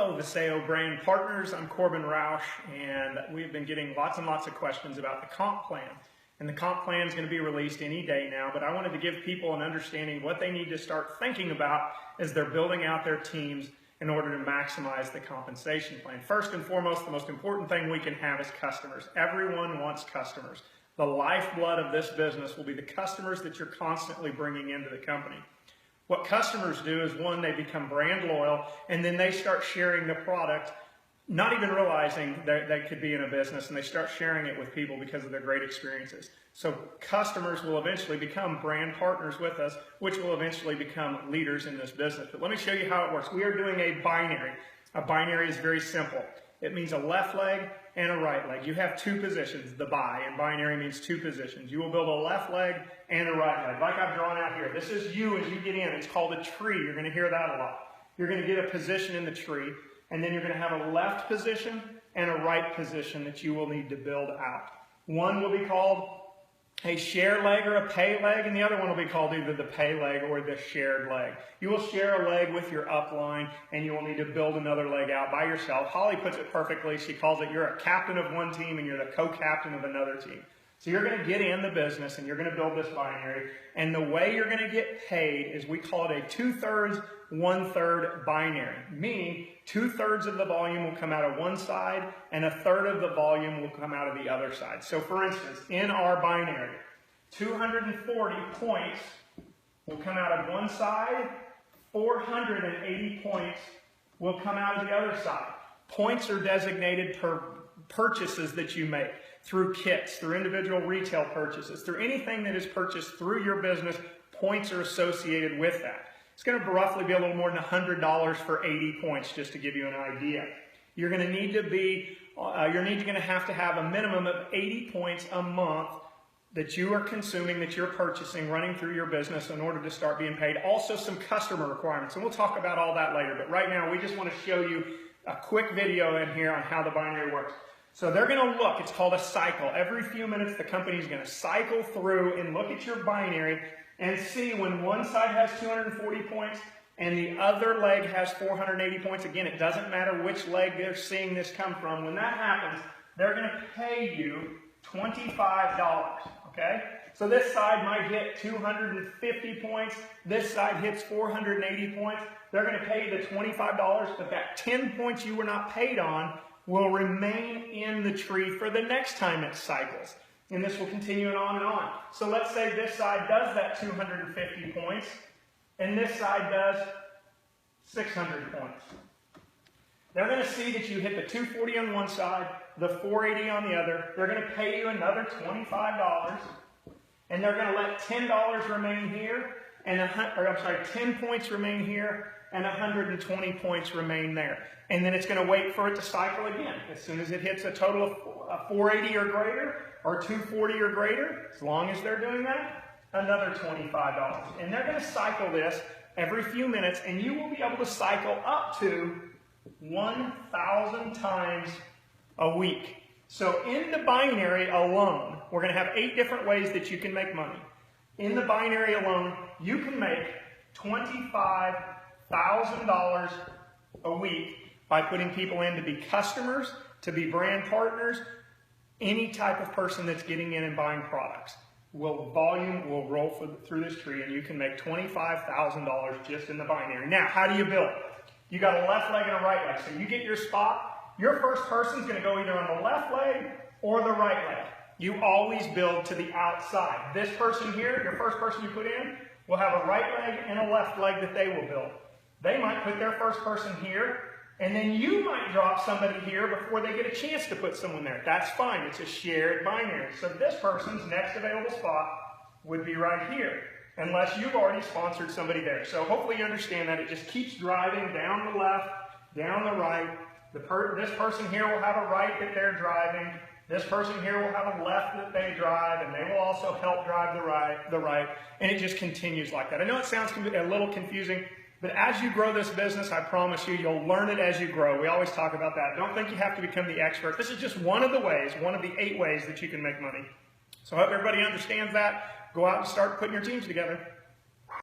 Hello, Vasayo brand partners. I'm Corbin Roush, and we've been getting lots and lots of questions about the comp plan. And the comp plan is going to be released any day now, but I wanted to give people an understanding what they need to start thinking about as they're building out their teams in order to maximize the compensation plan. First and foremost, the most important thing we can have is customers. Everyone wants customers. The lifeblood of this business will be the customers that you're constantly bringing into the company. What customers do is, one, they become brand loyal, and then they start sharing the product, not even realizing that they could be in a business, and they start sharing it with people because of their great experiences. So customers will eventually become brand partners with us, which will eventually become leaders in this business. But let me show you how it works. We are doing a binary. A binary is very simple. It means a left leg and a right leg. You have two positions, the bi, and binary means two positions. You will build a left leg and a right leg, like I've drawn out here. This is you as you get in. It's called a tree. You're going to hear that a lot. You're going to get a position in the tree, and then you're going to have a left position and a right position that you will need to build out. One will be called a share leg or a pay leg, and the other one will be called either the pay leg or the shared leg. You will share a leg with your upline, and you will need to build another leg out by yourself. Holly puts it perfectly. She calls it you're a captain of one team and you're the co-captain of another team. So you're going to get in the business and you're going to build this binary, and the way you're going to get paid is we call it a 2/3, 1/3 binary, meaning 2/3 of the volume will come out of one side and 1/3 of the volume will come out of the other side. So for instance, in our binary, 240 points will come out of one side, 480 points will come out of the other side. Points are designated per purchases that you make, through kits, through individual retail purchases, through anything that is purchased through your business. Points are associated with that. It's going to roughly be a little more than $100 for 80 points, just to give you an idea. You're going to need to be, you're going to have a minimum of 80 points a month that you are consuming, that you're purchasing, running through your business in order to start being paid. Also some customer requirements, and we'll talk about all that later. But right now, we just want to show you a quick video in here on how the binary works. So they're going to look, it's called a cycle. Every few minutes, the company is going to cycle through and look at your binary and see when one side has 240 points and the other leg has 480 points. Again, it doesn't matter which leg they're seeing this come from. When that happens, they're going to pay you $25, okay? So this side might hit 250 points. This side hits 480 points. They're going to pay you the $25, but that 10 points you were not paid on will remain in the tree for the next time it cycles. And this will continue on and on. So let's say this side does that 250 points, and this side does 600 points. They're going to see that you hit the 240 on one side, the 480 on the other. They're going to pay you another $25, and they're going to let $10 remain here, and 10 points remain here, and 120 points remain there. And then it's going to wait for it to cycle again. As soon as it hits a total of 480 or greater, or 240 or greater, as long as they're doing that, another $25. And they're going to cycle this every few minutes, and you will be able to cycle up to 1,000 times a week. So in the binary alone, we're going to have 8 different ways that you can make money. In the binary alone, you can make $25,000 a week by putting people in to be customers, to be brand partners. Any type of person that's getting in and buying products volume will roll through this tree, and you can make $25,000 just in the binary. Now, how do you build? You got a left leg and a right leg. So you get your spot. Your first person's going to go either on the left leg or the right leg. You always build to the outside. This person here, your first person you put in, will have a right leg and a left leg that they will build. They might put their first person here, and then you might drop somebody here before they get a chance to put someone there. That's fine. It's a shared binary. So this person's next available spot would be right here, unless you've already sponsored somebody there. So hopefully you understand that. It just keeps driving down the left, down the right. This person here will have a right that they're driving. This person here will have a left that they drive, and they will also help drive the right, and it just continues like that. I know it sounds a little confusing, but as you grow this business, I promise you, you'll learn it as you grow. We always talk about that. Don't think you have to become the expert. This is just one of the ways, one of the 8 ways that you can make money. So I hope everybody understands that. Go out and start putting your teams together.